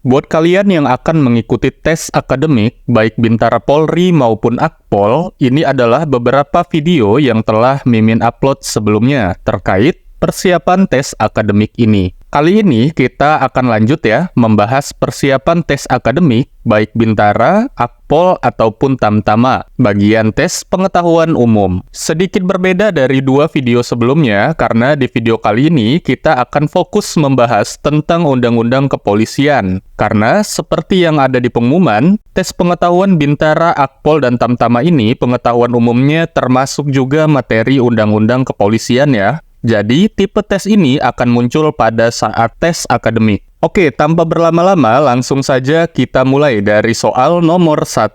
Buat kalian yang akan mengikuti tes akademik, baik Bintara Polri maupun Akpol, ini adalah beberapa video yang telah Mimin upload sebelumnya terkait persiapan tes akademik ini. Kali ini kita akan lanjut ya, membahas persiapan tes akademik, baik Bintara, Akpol, ataupun Tamtama, bagian tes pengetahuan umum. Sedikit berbeda dari dua video sebelumnya, karena di video kali ini kita akan fokus membahas tentang Undang-Undang Kepolisian. Karena seperti yang ada di pengumuman, tes pengetahuan Bintara, Akpol, dan Tamtama ini pengetahuan umumnya termasuk juga materi Undang-Undang Kepolisian ya. Jadi, tipe tes ini akan muncul pada saat tes akademik. Oke, tanpa berlama-lama, langsung saja kita mulai dari soal nomor 1.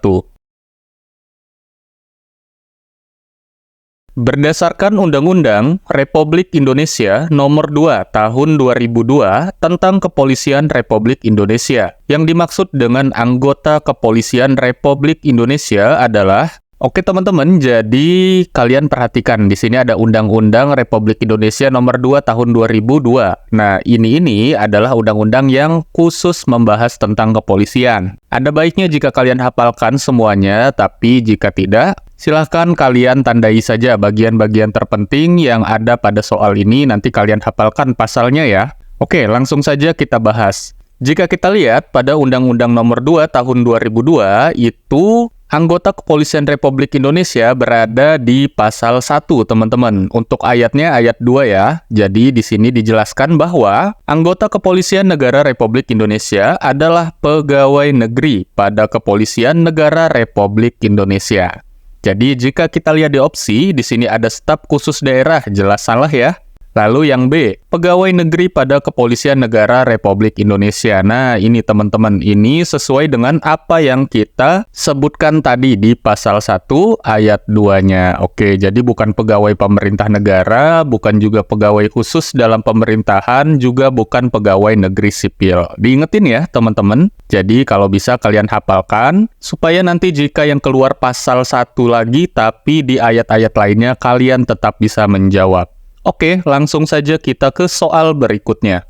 Berdasarkan Undang-Undang Republik Indonesia Nomor 2 Tahun 2002 tentang Kepolisian Republik Indonesia, yang dimaksud dengan anggota Kepolisian Republik Indonesia adalah oke teman-teman, jadi kalian perhatikan di sini ada Undang-Undang Republik Indonesia Nomor 2 Tahun 2002. Nah, ini adalah undang-undang yang khusus membahas tentang kepolisian. Ada baiknya jika kalian hafalkan semuanya, tapi jika tidak, silahkan kalian tandai saja bagian-bagian terpenting yang ada pada soal ini, nanti kalian hafalkan pasalnya ya. Oke, langsung saja kita bahas. Jika kita lihat pada Undang-Undang Nomor 2 Tahun 2002, itu anggota Kepolisian Republik Indonesia berada di pasal 1, teman-teman. Untuk ayatnya ayat 2 ya. Jadi di sini dijelaskan bahwa anggota Kepolisian Negara Republik Indonesia adalah pegawai negeri pada Kepolisian Negara Republik Indonesia. Jadi jika kita lihat di opsi, di sini ada staf khusus daerah, jelas salah ya. Lalu yang B, pegawai negeri pada Kepolisian Negara Republik Indonesia. Nah, ini teman-teman, ini sesuai dengan apa yang kita sebutkan tadi di pasal 1 ayat 2-nya. Oke, jadi bukan pegawai pemerintah negara, bukan juga pegawai khusus dalam pemerintahan, juga bukan pegawai negeri sipil. Diingetin ya, teman-teman. Jadi kalau bisa kalian hafalkan, supaya nanti jika yang keluar pasal 1 lagi, tapi di ayat-ayat lainnya kalian tetap bisa menjawab. Oke, langsung saja kita ke soal berikutnya.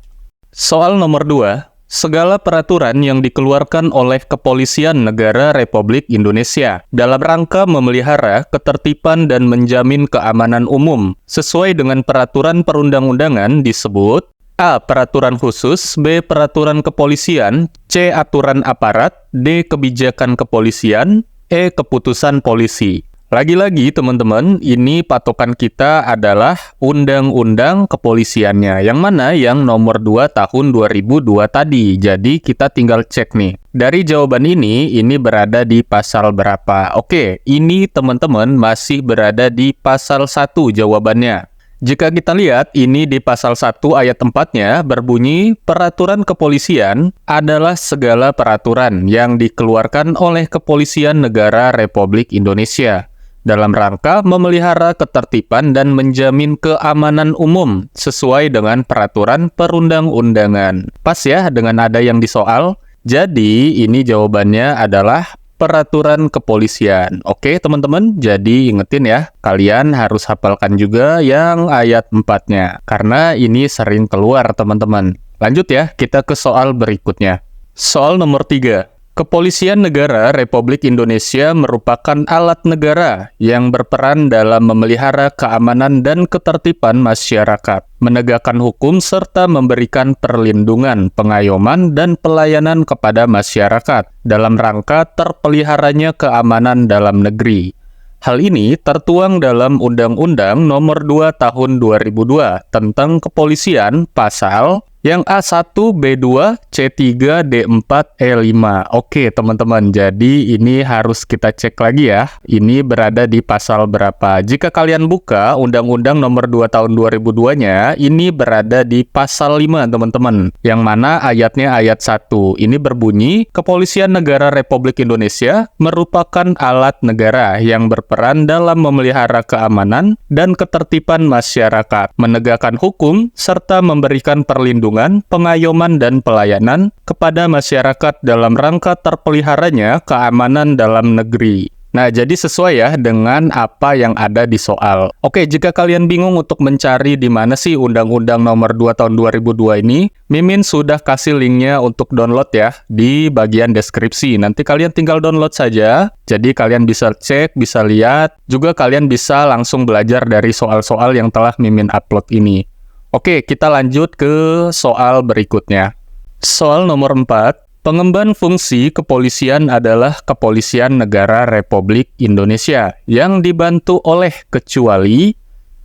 Soal nomor 2, segala peraturan yang dikeluarkan oleh Kepolisian Negara Republik Indonesia dalam rangka memelihara ketertiban dan menjamin keamanan umum sesuai dengan peraturan perundang-undangan disebut A. Peraturan khusus, B. Peraturan kepolisian, C. Aturan aparat, D. Kebijakan kepolisian, E. Keputusan polisi. Lagi-lagi teman-teman, ini patokan kita adalah Undang-Undang Kepolisiannya, yang mana yang nomor 2 tahun 2002 tadi. Jadi kita tinggal cek nih. Dari jawaban ini berada di pasal berapa? Oke, ini teman-teman masih berada di pasal 1 jawabannya. Jika kita lihat, ini di pasal 1 ayat 4-nya berbunyi, peraturan kepolisian adalah segala peraturan yang dikeluarkan oleh Kepolisian Negara Republik Indonesia dalam rangka memelihara ketertiban dan menjamin keamanan umum sesuai dengan peraturan perundang-undangan. Pas ya dengan ada yang disoal. Jadi ini jawabannya adalah peraturan kepolisian. Oke teman-teman, jadi ingetin ya, kalian harus hafalkan juga yang ayat 4-nya, karena ini sering keluar teman-teman. Lanjut ya, kita ke soal berikutnya. Soal nomor 3. Kepolisian Negara Republik Indonesia merupakan alat negara yang berperan dalam memelihara keamanan dan ketertiban masyarakat, menegakkan hukum serta memberikan perlindungan, pengayoman, dan pelayanan kepada masyarakat dalam rangka terpeliharanya keamanan dalam negeri. Hal ini tertuang dalam Undang-Undang Nomor 2 Tahun 2002 tentang Kepolisian pasal yang A1, B2, C3, D4, E5. Oke teman-teman, jadi ini harus kita cek lagi ya. Ini berada di pasal berapa? Jika kalian buka Undang-Undang Nomor 2 Tahun 2002-nya, ini berada di pasal 5 teman-teman. Yang mana ayatnya ayat 1. Ini berbunyi, Kepolisian Negara Republik Indonesia merupakan alat negara yang berperan dalam memelihara keamanan dan ketertiban masyarakat, menegakkan hukum, serta memberikan perlindungan, pengayoman, dan pelayanan kepada masyarakat dalam rangka terpeliharanya keamanan dalam negeri. Nah, jadi sesuai ya dengan apa yang ada di soal. Oke, jika kalian bingung untuk mencari di mana sih Undang-Undang Nomor 2 Tahun 2002 ini, Mimin sudah kasih linknya untuk download ya di bagian deskripsi. Nanti kalian tinggal download saja. Jadi kalian bisa cek, bisa lihat, juga kalian bisa langsung belajar dari soal-soal yang telah Mimin upload ini. Oke, kita lanjut ke soal berikutnya. Soal nomor 4. Pengemban fungsi kepolisian adalah Kepolisian Negara Republik Indonesia yang dibantu oleh kecuali.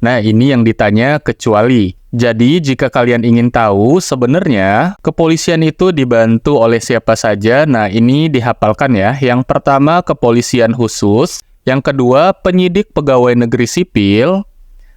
Nah, ini yang ditanya kecuali. Jadi, jika kalian ingin tahu sebenarnya kepolisian itu dibantu oleh siapa saja, nah ini dihafalkan ya. Yang pertama, kepolisian khusus. Yang kedua, penyidik pegawai negeri sipil.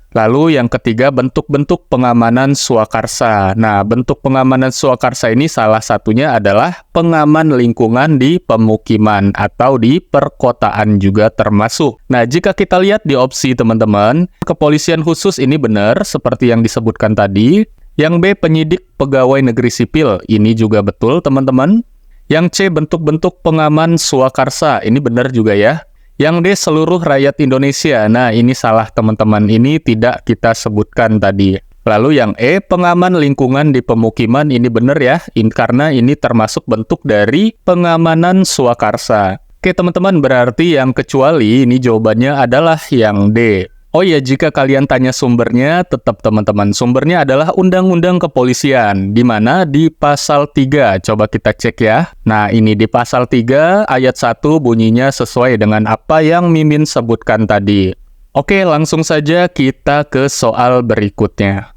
Lalu yang ketiga, bentuk-bentuk pengamanan swakarsa. Nah, bentuk pengamanan swakarsa ini salah satunya adalah pengaman lingkungan di pemukiman atau di perkotaan juga termasuk. Nah, jika kita lihat di opsi teman-teman, kepolisian khusus ini benar seperti yang disebutkan tadi. Yang B, penyidik pegawai negeri sipil. Ini juga betul teman-teman. Yang C, bentuk-bentuk pengaman swakarsa. Ini benar juga ya. Yang D, seluruh rakyat Indonesia. Nah, ini salah teman-teman. Ini tidak kita sebutkan tadi. Lalu yang E, pengaman lingkungan di pemukiman. Ini benar ya, karena ini termasuk bentuk dari pengamanan swakarsa. Oke teman-teman, berarti yang kecuali ini jawabannya adalah yang D. Oh ya, jika kalian tanya sumbernya, tetap teman-teman. Sumbernya adalah Undang-Undang Kepolisian, di mana di pasal 3. Coba kita cek ya. Nah, ini di pasal 3 ayat 1 bunyinya sesuai dengan apa yang Mimin sebutkan tadi. Oke, langsung saja kita ke soal berikutnya.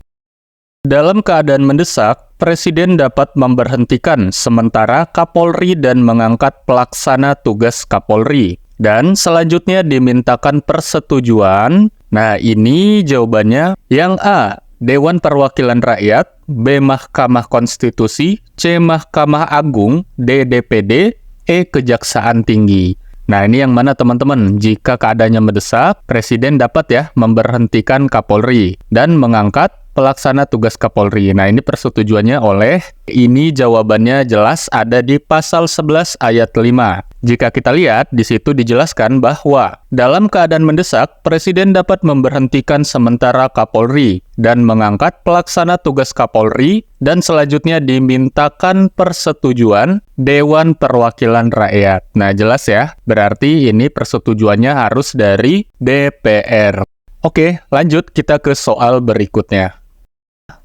Dalam keadaan mendesak, Presiden dapat memberhentikan sementara Kapolri dan mengangkat pelaksana tugas Kapolri. Dan selanjutnya dimintakan persetujuan. Nah, ini jawabannya yang A, Dewan Perwakilan Rakyat, B, Mahkamah Konstitusi, C, Mahkamah Agung, D, DPD, E, Kejaksaan Tinggi. Nah, ini yang mana teman-teman? Jika keadaannya mendesak, Presiden dapat ya memberhentikan Kapolri dan mengangkat pelaksana tugas Kapolri. Nah, ini persetujuannya oleh, ini jawabannya jelas ada di pasal 11 ayat 5. Jika kita lihat, di situ dijelaskan bahwa dalam keadaan mendesak, Presiden dapat memberhentikan sementara Kapolri dan mengangkat pelaksana tugas Kapolri dan selanjutnya dimintakan persetujuan Dewan Perwakilan Rakyat. Nah, jelas ya, berarti ini persetujuannya harus dari DPR. Oke, lanjut kita ke soal berikutnya.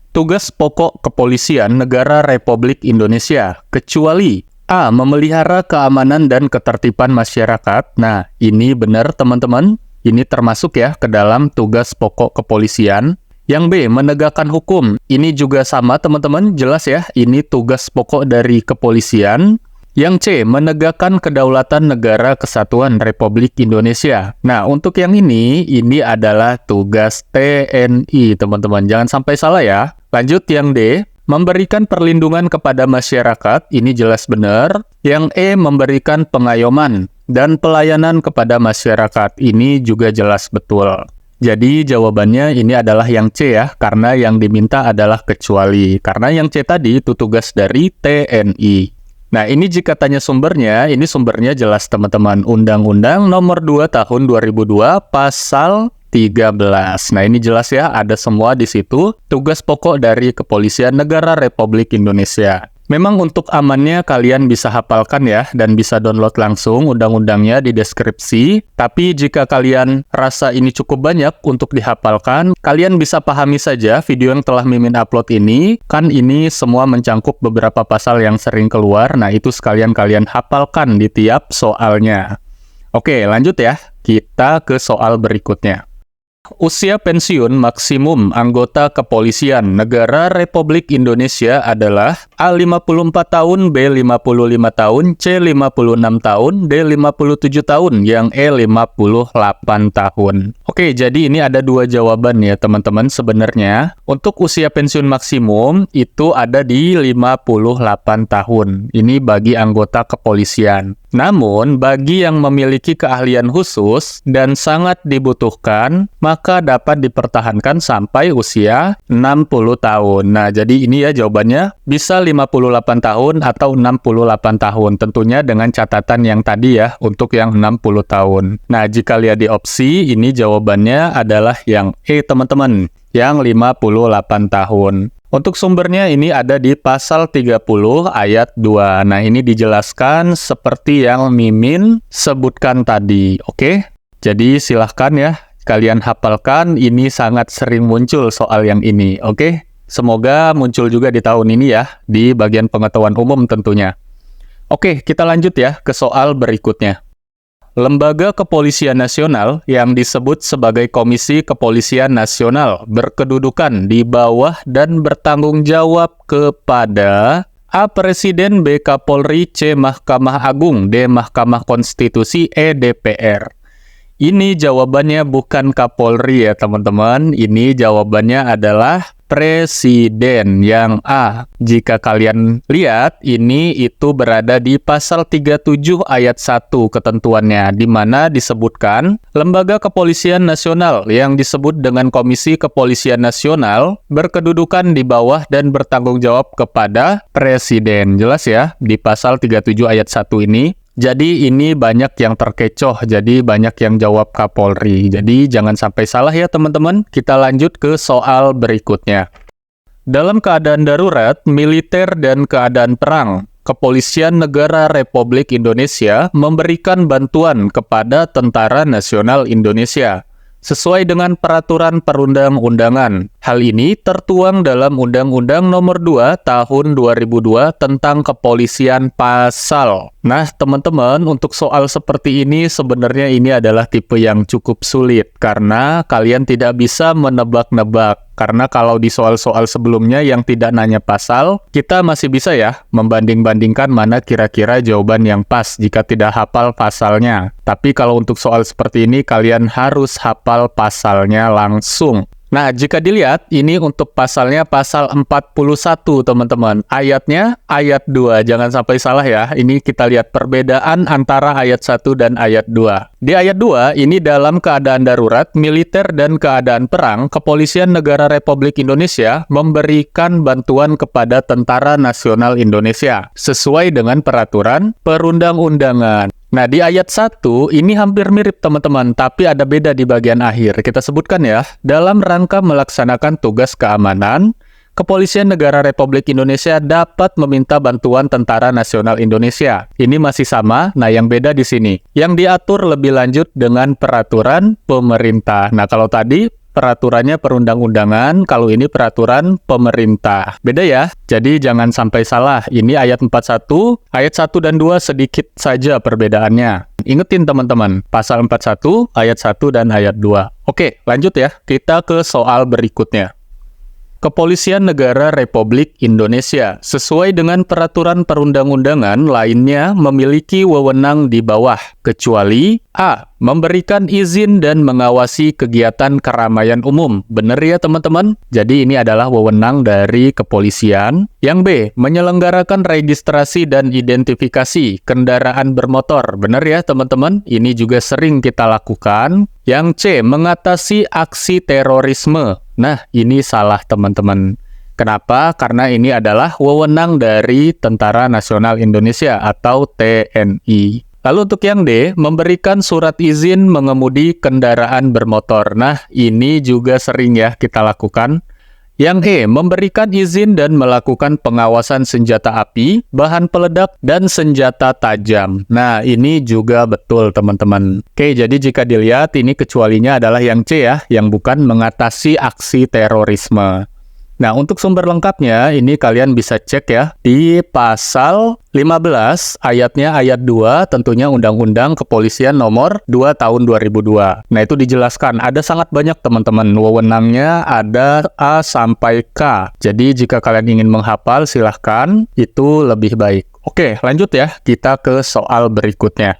Tugas pokok kepolisian negara Republik Indonesia, kecuali A, memelihara keamanan dan ketertiban masyarakat. Nah, ini benar teman-teman. Ini termasuk ya ke dalam tugas pokok kepolisian. Yang B, menegakkan hukum. Ini juga sama teman-teman, jelas ya. Ini tugas pokok dari kepolisian. Yang C, menegakkan kedaulatan negara kesatuan Republik Indonesia. Nah, untuk yang ini adalah tugas TNI, teman-teman. Jangan sampai salah ya. Lanjut yang D, memberikan perlindungan kepada masyarakat. Ini jelas benar. Yang E, memberikan pengayoman dan pelayanan kepada masyarakat. Ini juga jelas betul. Jadi jawabannya ini adalah yang C ya, karena yang diminta adalah kecuali. Karena yang C tadi itu tugas dari TNI. Nah, ini jika tanya sumbernya, ini sumbernya jelas teman-teman. Undang-Undang Nomor 2 Tahun 2002 Pasal 13. Nah, ini jelas ya, ada semua di situ. Tugas pokok dari Kepolisian Negara Republik Indonesia. Memang untuk amannya kalian bisa hafalkan ya, dan bisa download langsung undang-undangnya di deskripsi. Tapi jika kalian rasa ini cukup banyak untuk dihafalkan, kalian bisa pahami saja video yang telah Mimin upload ini. Kan ini semua mencangkup beberapa pasal yang sering keluar, nah itu sekalian kalian hafalkan di tiap soalnya. Oke, lanjut ya. Kita ke soal berikutnya. Usia pensiun maksimum anggota kepolisian negara Republik Indonesia adalah A 54 tahun, B 55 tahun, C 56 tahun, D 57 tahun, yang E 58 tahun. Oke, jadi ini ada dua jawaban ya teman-teman sebenarnya. Untuk usia pensiun maksimum itu ada di 58 tahun. Ini bagi anggota kepolisian. Namun, bagi yang memiliki keahlian khusus dan sangat dibutuhkan, maka dapat dipertahankan sampai usia 60 tahun. Nah, jadi ini ya jawabannya, bisa 58 tahun atau 68 tahun. Tentunya dengan catatan yang tadi ya, untuk yang 60 tahun. Nah, jika lihat di opsi, ini jawabannya adalah yang E, teman-teman. Yang 58 tahun. Untuk sumbernya ini ada di pasal 30 ayat 2. Nah, ini dijelaskan seperti yang Mimin sebutkan tadi. Oke? Jadi silahkan ya, kalian hafalkan. Ini sangat sering muncul soal yang ini. Oke? Semoga muncul juga di tahun ini ya, di bagian pengetahuan umum tentunya. Oke, kita lanjut ya ke soal berikutnya. Lembaga Kepolisian Nasional yang disebut sebagai Komisi Kepolisian Nasional berkedudukan di bawah dan bertanggung jawab kepada A. Presiden, B. Kapolri, C. Mahkamah Agung, D. Mahkamah Konstitusi, E. DPR. Ini jawabannya bukan Kapolri ya teman-teman, ini jawabannya adalah Presiden yang A. Jika kalian lihat, itu berada di pasal 37 ayat 1 ketentuannya, di mana disebutkan Lembaga Kepolisian Nasional yang disebut dengan Komisi Kepolisian Nasional berkedudukan di bawah dan bertanggung jawab kepada Presiden. Jelas ya, di pasal 37 ayat 1 ini. Jadi ini banyak yang terkecoh, jadi banyak yang jawab Kapolri. Jadi jangan sampai salah ya teman-teman. Kita lanjut ke soal berikutnya. Dalam keadaan darurat, militer dan keadaan perang, Kepolisian Negara Republik Indonesia memberikan bantuan kepada Tentara Nasional Indonesia sesuai dengan peraturan perundang-undangan. Hal ini tertuang dalam Undang-Undang Nomor 2 Tahun 2002 tentang Kepolisian Pasal. Nah, teman-teman, untuk soal seperti ini sebenarnya ini adalah tipe yang cukup sulit karena kalian tidak bisa menebak-nebak. Karena kalau di soal-soal sebelumnya yang tidak nanya pasal, kita masih bisa ya membanding-bandingkan mana kira-kira jawaban yang pas jika tidak hafal pasalnya. Tapi kalau untuk soal seperti ini, kalian harus hafal pasalnya langsung. Nah, jika dilihat, ini untuk pasalnya pasal 41, teman-teman. Ayatnya, ayat 2. Jangan sampai salah ya. Ini kita lihat perbedaan antara ayat 1 dan ayat 2. Di ayat 2, ini dalam keadaan darurat, militer dan keadaan perang, Kepolisian Negara Republik Indonesia memberikan bantuan kepada Tentara Nasional Indonesia sesuai dengan peraturan perundang-undangan. Nah, di ayat 1, ini hampir mirip teman-teman, tapi ada beda di bagian akhir. Kita sebutkan ya, dalam rangka melaksanakan tugas keamanan, Kepolisian Negara Republik Indonesia dapat meminta bantuan Tentara Nasional Indonesia. Ini masih sama, nah yang beda di sini. Yang diatur lebih lanjut dengan peraturan pemerintah. Nah, kalau tadi peraturannya perundang-undangan, kalau ini peraturan pemerintah. Beda ya, jadi jangan sampai salah. Ini ayat 41, ayat 1 dan 2 sedikit saja perbedaannya. Ingetin teman-teman, pasal 41, ayat 1 dan ayat 2. Oke, lanjut ya, kita ke soal berikutnya. Kepolisian Negara Republik Indonesia sesuai dengan peraturan perundang-undangan lainnya memiliki wewenang di bawah, kecuali A. Memberikan izin dan mengawasi kegiatan keramaian umum. Benar ya teman-teman? Jadi ini adalah wewenang dari kepolisian. Yang B. Menyelenggarakan registrasi dan identifikasi kendaraan bermotor. Benar ya teman-teman? Ini juga sering kita lakukan. Yang C. Mengatasi aksi terorisme. Nah, ini salah teman-teman. Kenapa? Karena ini adalah wewenang dari Tentara Nasional Indonesia atau TNI. Lalu untuk yang D, memberikan surat izin mengemudi kendaraan bermotor. Nah, ini juga sering ya kita lakukan. Yang E, memberikan izin dan melakukan pengawasan senjata api, bahan peledak, dan senjata tajam. Nah, ini juga betul teman-teman. Oke, jadi jika dilihat, ini kecualinya adalah yang C ya, yang bukan mengatasi aksi terorisme. Nah, untuk sumber lengkapnya, ini kalian bisa cek ya, di pasal 15, ayatnya ayat 2, tentunya Undang-Undang Kepolisian Nomor 2 Tahun 2002. Nah, itu dijelaskan, ada sangat banyak teman-teman, wewenangnya ada A sampai K. Jadi, jika kalian ingin menghafal, silahkan, itu lebih baik. Oke, lanjut ya, kita ke soal berikutnya.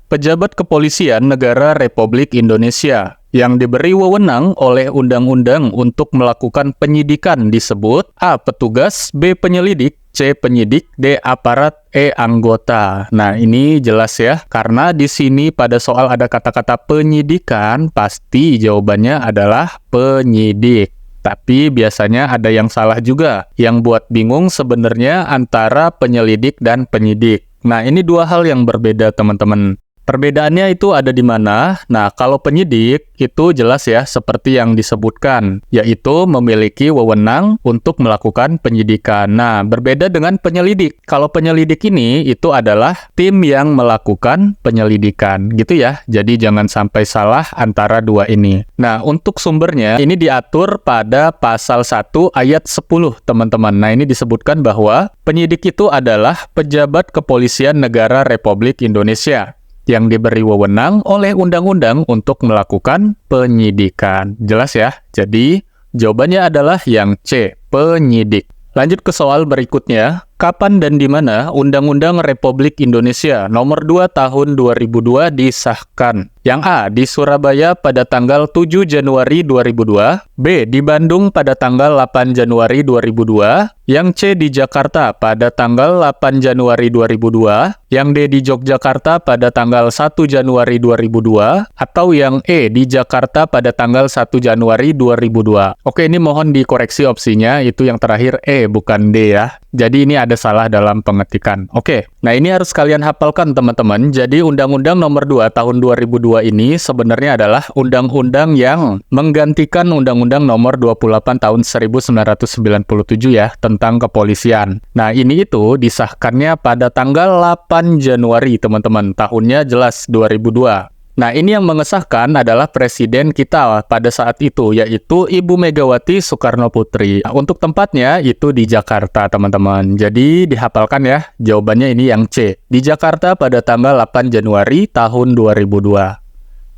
Pejabat Kepolisian Negara Republik Indonesia yang diberi wewenang oleh undang-undang untuk melakukan penyidikan disebut A. Petugas, B. Penyelidik, C. Penyidik, D. Aparat, E. Anggota. Nah, ini jelas ya, karena di sini pada soal ada kata-kata penyidikan, pasti jawabannya adalah penyidik. Tapi biasanya ada yang salah juga, yang buat bingung sebenarnya antara penyelidik dan penyidik. Nah, ini dua hal yang berbeda, teman-teman. Perbedaannya itu ada di mana? Nah, kalau penyidik itu jelas ya seperti yang disebutkan, yaitu memiliki wewenang untuk melakukan penyidikan. Nah, berbeda dengan penyelidik. Kalau penyelidik ini itu adalah tim yang melakukan penyelidikan, gitu ya. Jadi jangan sampai salah antara dua ini. Nah, untuk sumbernya ini diatur pada pasal 1 ayat 10, teman-teman. Nah, ini disebutkan bahwa penyidik itu adalah pejabat kepolisian negara Republik Indonesia yang diberi wewenang oleh undang-undang untuk melakukan penyidikan. Jelas ya? Jadi, jawabannya adalah yang C, penyidik. Lanjut ke soal berikutnya. Kapan dan di mana Undang-Undang Republik Indonesia Nomor 2 Tahun 2002 disahkan? Yang A, di Surabaya pada tanggal 7 Januari 2002, B, di Bandung pada tanggal 8 Januari 2002, yang C, di Jakarta pada tanggal 8 Januari 2002, yang D, di Yogyakarta pada tanggal 1 Januari 2002, atau yang E, di Jakarta pada tanggal 1 Januari 2002. Oke, ini mohon dikoreksi opsinya, itu yang terakhir E, bukan D ya. Jadi ini ada salah dalam pengetikan. Oke, nah ini harus kalian hafalkan teman-teman. Jadi Undang-Undang Nomor 2 Tahun 2002 ini sebenarnya adalah undang-undang yang menggantikan Undang-Undang Nomor 28 Tahun 1997 ya, tentang kepolisian. Nah ini itu disahkannya pada tanggal 8 Januari teman-teman. Tahunnya jelas 2002. Nah, ini yang mengesahkan adalah presiden kita pada saat itu, yaitu Ibu Megawati Soekarno Putri. Nah, untuk tempatnya itu di Jakarta, teman-teman. Jadi, dihafalkan ya, jawabannya ini yang C. Di Jakarta pada tanggal 8 Januari tahun 2002.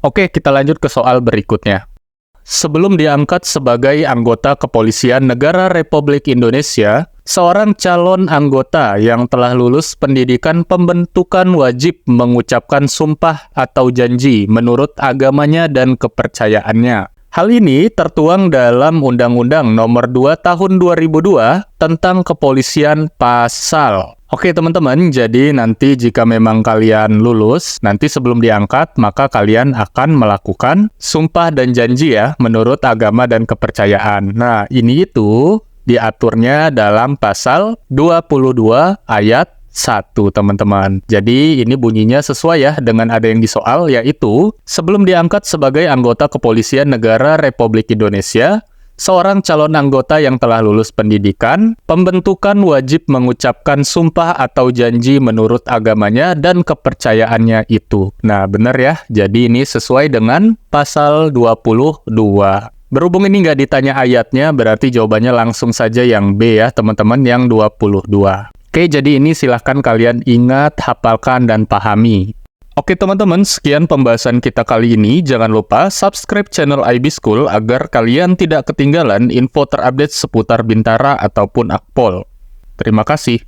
Oke, kita lanjut ke soal berikutnya. Sebelum diangkat sebagai anggota kepolisian negara Republik Indonesia, seorang calon anggota yang telah lulus pendidikan pembentukan wajib mengucapkan sumpah atau janji menurut agamanya dan kepercayaannya. Hal ini tertuang dalam Undang-Undang Nomor 2 Tahun 2002 tentang kepolisian pasal. Oke teman-teman, jadi nanti jika memang kalian lulus, nanti sebelum diangkat, maka kalian akan melakukan sumpah dan janji ya, menurut agama dan kepercayaan. Nah, ini itu diaturnya dalam pasal 22 ayat 1, teman-teman. Jadi, ini bunyinya sesuai ya dengan ada yang di soal, yaitu sebelum diangkat sebagai anggota kepolisian negara Republik Indonesia, seorang calon anggota yang telah lulus pendidikan, pembentukan wajib mengucapkan sumpah atau janji menurut agamanya dan kepercayaannya itu. Nah, benar ya. Jadi ini sesuai dengan pasal 22. Berhubung ini nggak ditanya ayatnya, berarti jawabannya langsung saja yang B ya, teman-teman, yang 22. Oke, jadi ini silahkan kalian ingat, hafalkan, dan pahami. Oke teman-teman, sekian pembahasan kita kali ini. Jangan lupa subscribe channel IB School agar kalian tidak ketinggalan info terupdate seputar Bintara ataupun Akpol. Terima kasih.